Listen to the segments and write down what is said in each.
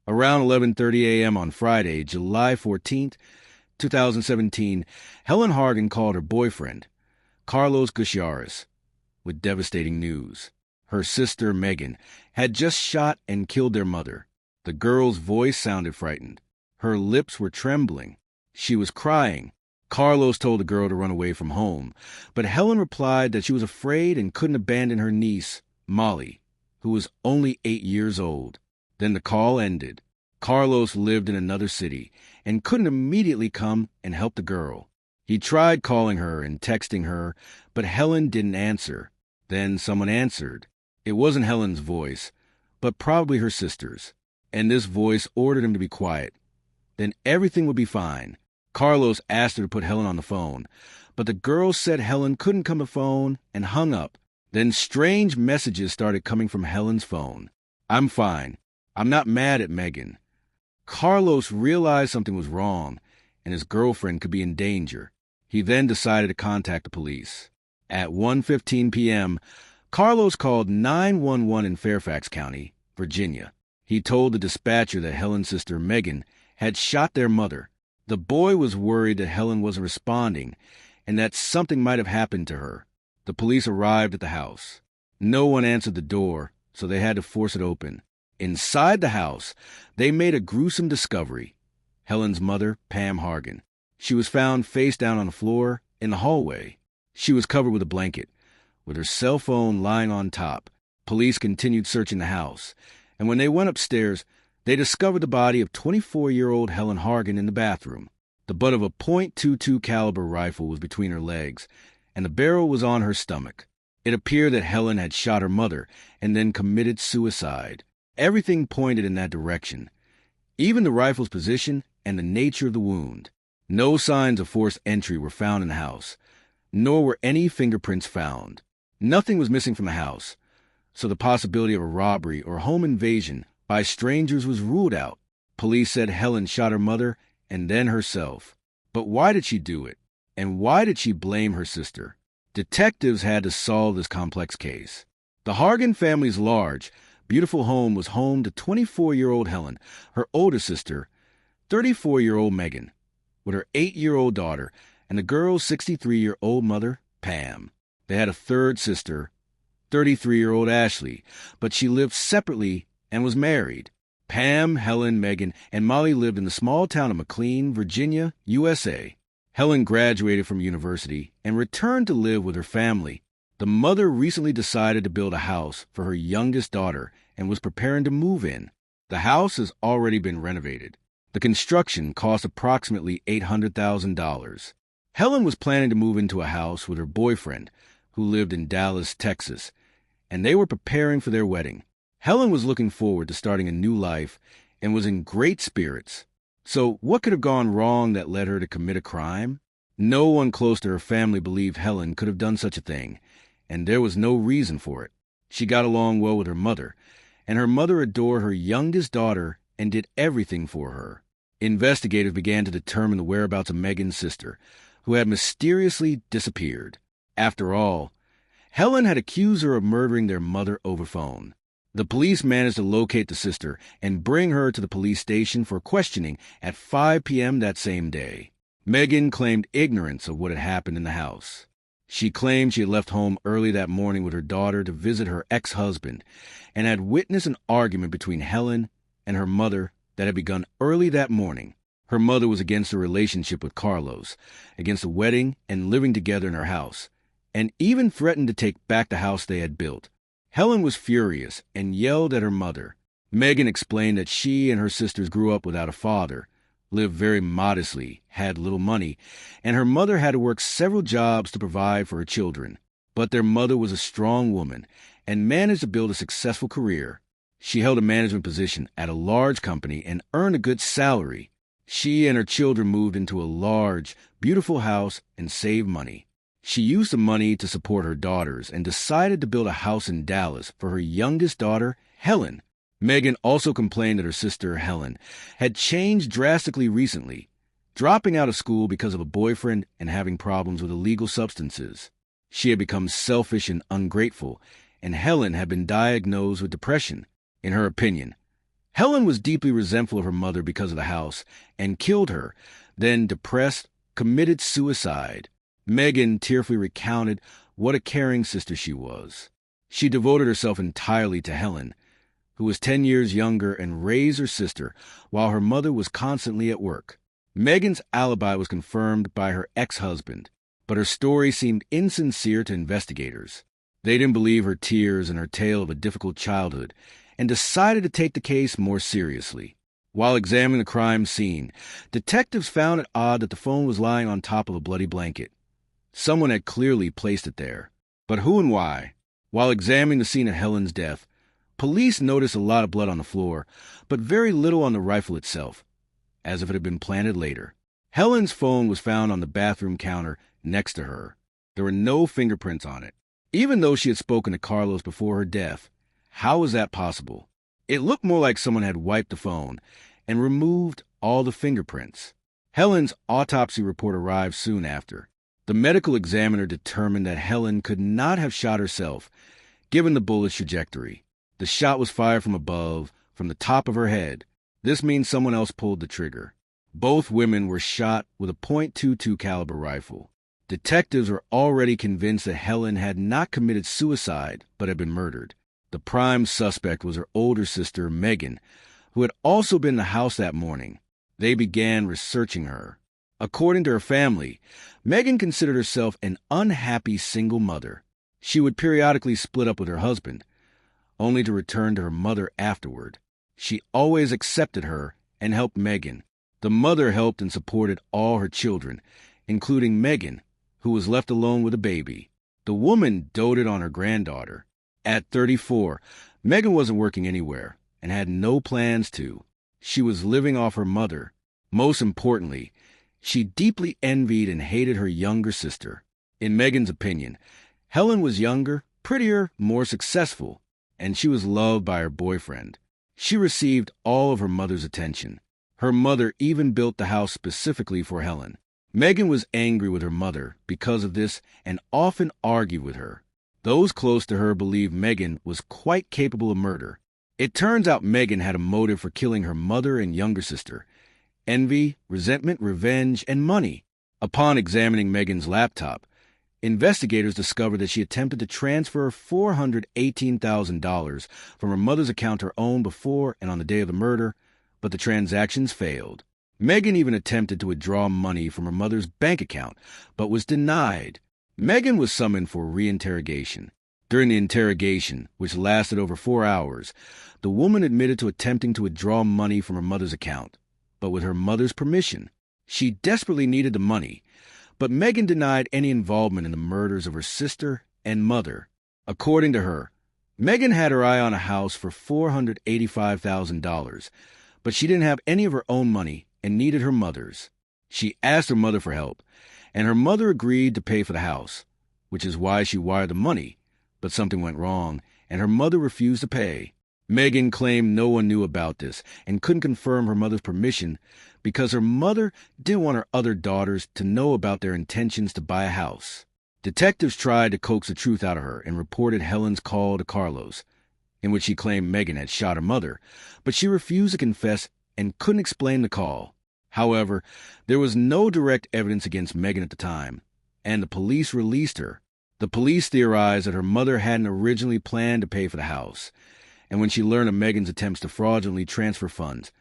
Around 11:30 a.m. on Friday, July 14th, 2017, Helen Hargan called her boyfriend, Carlos Gutierrez, with devastating news. Her sister, Megan, had just shot and killed their mother. The girl's voice sounded frightened. Her lips were trembling. She was crying. Carlos told the girl to run away from home, but Helen replied that she was afraid and couldn't abandon her niece, Molly, who was only 8 years old. Then the call ended. Carlos lived in another city and couldn't immediately come and help the girl. He tried calling her and texting her, but Helen didn't answer. Then someone answered. It wasn't Helen's voice, but probably her sister's, and this voice ordered him to be quiet. Then everything would be fine. Carlos asked her to put Helen on the phone, but the girl said Helen couldn't come to the phone and hung up. Then strange messages started coming from Helen's phone. "I'm fine. I'm not mad at Megan." Carlos realized something was wrong, and his girlfriend could be in danger. He then decided to contact the police. At 1:15 p.m., Carlos called 911 in Fairfax County, Virginia. He told the dispatcher that Helen's sister, Megan, had shot their mother. The boy was worried that Helen wasn't responding and that something might have happened to her. The police arrived at the house. No one answered the door, so they had to force it open. Inside the house, they made a gruesome discovery. Helen's mother, Pam Hargan. She was found face down on the floor in the hallway. She was covered with a blanket, with her cell phone lying on top. Police continued searching the house, and when they went upstairs, they discovered the body of 24-year-old Helen Hargan in the bathroom. The butt of a .22 caliber rifle was between her legs, and the barrel was on her stomach. It appeared that Helen had shot her mother and then committed suicide. Everything pointed in that direction, even the rifle's position and the nature of the wound. No signs of forced entry were found in the house, nor were any fingerprints found. Nothing was missing from the house, so the possibility of a robbery or home invasion by strangers was ruled out. Police said Helen shot her mother and then herself. But why did she do it? And why did she blame her sister? Detectives had to solve this complex case. The Hargan family's large, beautiful home was home to 24-year-old Helen, her older sister, 34-year-old Megan, with her 8-year-old daughter, and the girl's 63-year-old mother, Pam. They had a third sister, 33-year-old Ashley, but she lived separately and was married. Pam, Helen, Megan, and Molly lived in the small town of McLean, Virginia, USA. Helen graduated from university and returned to live with her family. The mother recently decided to build a house for her youngest daughter and was preparing to move in. The house has already been renovated. The construction cost approximately $800,000. Helen was planning to move into a house with her boyfriend, who lived in Dallas, Texas, and they were preparing for their wedding. Helen was looking forward to starting a new life and was in great spirits. So what could have gone wrong that led her to commit a crime? No one close to her family believed Helen could have done such a thing, and there was no reason for it. She got along well with her mother, and her mother adored her youngest daughter and did everything for her. Investigators began to determine the whereabouts of Megan's sister, who had mysteriously disappeared. After all, Helen had accused her of murdering their mother over phone. The police managed to locate the sister and bring her to the police station for questioning at 5 p.m. that same day. Megan claimed ignorance of what had happened in the house. She claimed she had left home early that morning with her daughter to visit her ex-husband and had witnessed an argument between Helen and her mother that had begun early that morning. Her mother was against a relationship with Carlos, against a wedding and living together in her house, and even threatened to take back the house they had built. Helen was furious and yelled at her mother. Megan explained that she and her sisters grew up without a father, lived very modestly, had little money, and her mother had to work several jobs to provide for her children. But their mother was a strong woman and managed to build a successful career. She held a management position at a large company and earned a good salary. She and her children moved into a large, beautiful house and saved money. She used the money to support her daughters and decided to build a house in Dallas for her youngest daughter, Helen. Megan also complained that her sister, Helen, had changed drastically recently, dropping out of school because of a boyfriend and having problems with illegal substances. She had become selfish and ungrateful, and Helen had been diagnosed with depression. In her opinion, Helen was deeply resentful of her mother because of the house and killed her, then, depressed, committed suicide. Megan tearfully recounted what a caring sister she was. She devoted herself entirely to Helen, who was 10 years younger, and raised her sister while her mother was constantly at work. Megan's alibi was confirmed by her ex-husband, but her story seemed insincere to investigators. They didn't believe her tears and her tale of a difficult childhood, and decided to take the case more seriously. While examining the crime scene, detectives found it odd that the phone was lying on top of a bloody blanket. Someone had clearly placed it there. But who and why? While examining the scene of Helen's death, police noticed a lot of blood on the floor, but very little on the rifle itself, as if it had been planted later. Helen's phone was found on the bathroom counter next to her. There were no fingerprints on it. Even though she had spoken to Carlos before her death, how was that possible? It looked more like someone had wiped the phone and removed all the fingerprints. Helen's autopsy report arrived soon after. The medical examiner determined that Helen could not have shot herself, given the bullet's trajectory. The shot was fired from above, from the top of her head. This means someone else pulled the trigger. Both women were shot with a .22 caliber rifle. Detectives were already convinced that Helen had not committed suicide, but had been murdered. The prime suspect was her older sister, Megan, who had also been in the house that morning. They began researching her. According to her family, Megan considered herself an unhappy single mother. She would periodically split up with her husband, only to return to her mother afterward. She always accepted her and helped Megan. The mother helped and supported all her children, including Megan, who was left alone with a baby. The woman doted on her granddaughter. At 34, Megan wasn't working anywhere and had no plans to. She was living off her mother. Most importantly, she deeply envied and hated her younger sister. In Megan's opinion, Helen was younger, prettier, more successful, and she was loved by her boyfriend. She received all of her mother's attention. Her mother even built the house specifically for Helen. Megan was angry with her mother because of this and often argued with her. Those close to her believed Megan was quite capable of murder. It turns out Megan had a motive for killing her mother and younger sister: envy, resentment, revenge, and money. Upon examining Megan's laptop, investigators discovered that she attempted to transfer $418,000 from her mother's account to her own before and on the day of the murder, but the transactions failed. Megan even attempted to withdraw money from her mother's bank account, but was denied. Megan was summoned for reinterrogation. During the interrogation, which lasted over 4 hours, the woman admitted to attempting to withdraw money from her mother's account, but with her mother's permission. She desperately needed the money, but Megan denied any involvement in the murders of her sister and mother. According to her, Megan had her eye on a house for $485,000, but she didn't have any of her own money and needed her mother's. She asked her mother for help, and her mother agreed to pay for the house, which is why she wired the money, but something went wrong, and her mother refused to pay. Megan claimed no one knew about this and couldn't confirm her mother's permission because her mother didn't want her other daughters to know about their intentions to buy a house. Detectives tried to coax the truth out of her and reported Helen's call to Carlos, in which she claimed Megan had shot her mother, but she refused to confess and couldn't explain the call. However, there was no direct evidence against Megan at the time, and the police released her. The police theorized that her mother hadn't originally planned to pay for the house, and when she learned of Megan's attempts to fraudulently transfer funds,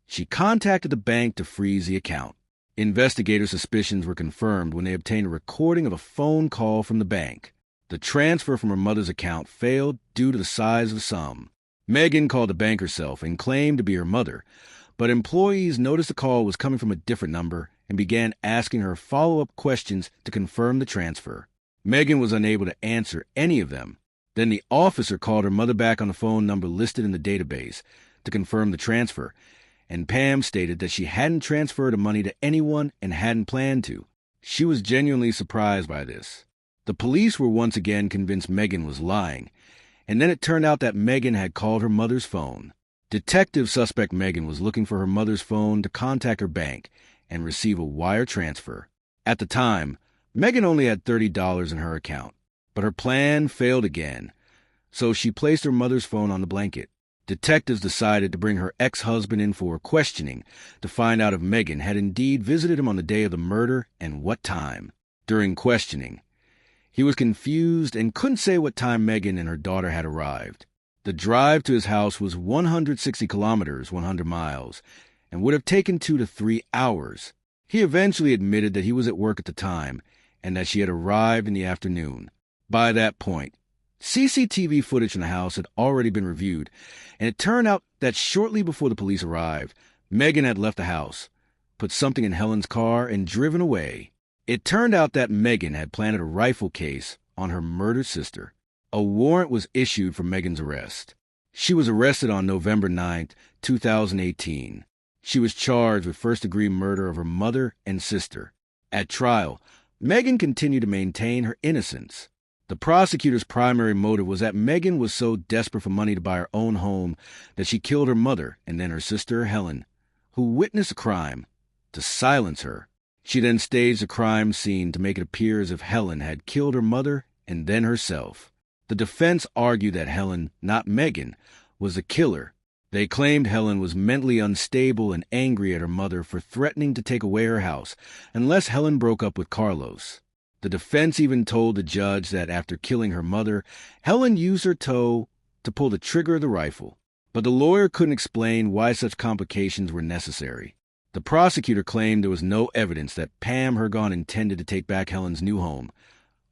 she contacted the bank to freeze the account. Investigators' suspicions were confirmed when they obtained a recording of a phone call from the bank. The transfer from her mother's account failed due to the size of the sum. Megan called the bank herself and claimed to be her mother, but employees noticed the call was coming from a different number and began asking her follow-up questions to confirm the transfer. Megan was unable to answer any of them. Then the officer called her mother back on the phone number listed in the database to confirm the transfer, and Pam stated that she hadn't transferred the money to anyone and hadn't planned to. She was genuinely surprised by this. The police were once again convinced Megan was lying, and then it turned out that Megan had called her mother's phone. Detectives suspect Megan was looking for her mother's phone to contact her bank and receive a wire transfer. At the time, Megan only had $30 in her account, but her plan failed again, so she placed her mother's phone on the blanket. Detectives decided to bring her ex-husband in for questioning to find out if Megan had indeed visited him on the day of the murder and what time. During questioning, he was confused and couldn't say what time Megan and her daughter had arrived. The drive to his house was 160 kilometers, 100 miles, and would have taken 2 to 3 hours. He eventually admitted that he was at work at the time and that she had arrived in the afternoon. By that point, CCTV footage in the house had already been reviewed, and it turned out that shortly before the police arrived, Megan had left the house, put something in Helen's car, and driven away. It turned out that Megan had planted a rifle case on her murdered sister. A warrant was issued for Megan's arrest. She was arrested on November 9, 2018. She was charged with first-degree murder of her mother and sister. At trial, Megan continued to maintain her innocence. The prosecutor's primary motive was that Megan was so desperate for money to buy her own home that she killed her mother and then her sister, Helen, who witnessed the crime, to silence her. She then staged the crime scene to make it appear as if Helen had killed her mother and then herself. The defense argued that Helen, not Megan, was the killer. They claimed Helen was mentally unstable and angry at her mother for threatening to take away her house unless Helen broke up with Carlos. The defense even told the judge that after killing her mother, Helen used her toe to pull the trigger of the rifle. But the lawyer couldn't explain why such complications were necessary. The prosecutor claimed there was no evidence that Pam Hargan intended to take back Helen's new home,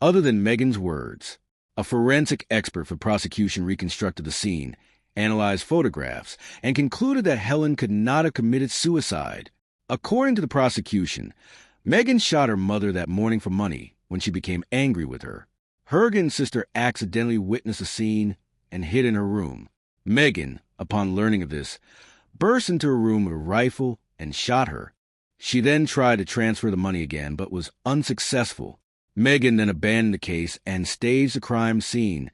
other than Megan's words. A forensic expert for prosecution reconstructed the scene, analyzed photographs, and concluded that Helen could not have committed suicide. According to the prosecution, Megan shot her mother that morning for money when she became angry with her. Hargan's sister accidentally witnessed the scene and hid in her room. Megan, upon learning of this, burst into her room with a rifle and shot her. She then tried to transfer the money again, but was unsuccessful. Megan then abandoned the case and staged the crime scene,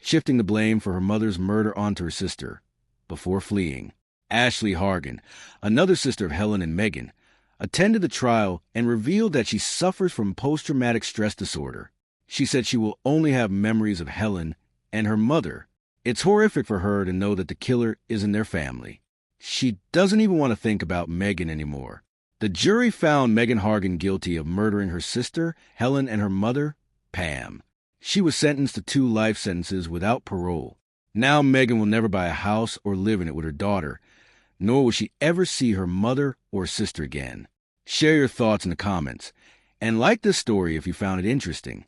shifting the blame for her mother's murder onto her sister, before fleeing. Ashley Hargan, another sister of Helen and Megan, attended the trial and revealed that she suffers from post-traumatic stress disorder. She said she will only have memories of Helen and her mother. It's horrific for her to know that the killer isn't their family. She doesn't even want to think about Megan anymore. The jury found Megan Hargan guilty of murdering her sister, Helen, and her mother, Pam. She was sentenced to 2 life sentences without parole. Now Megan will never buy a house or live in it with her daughter, nor will she ever see her mother or sister again. Share your thoughts in the comments, and like this story if you found it interesting.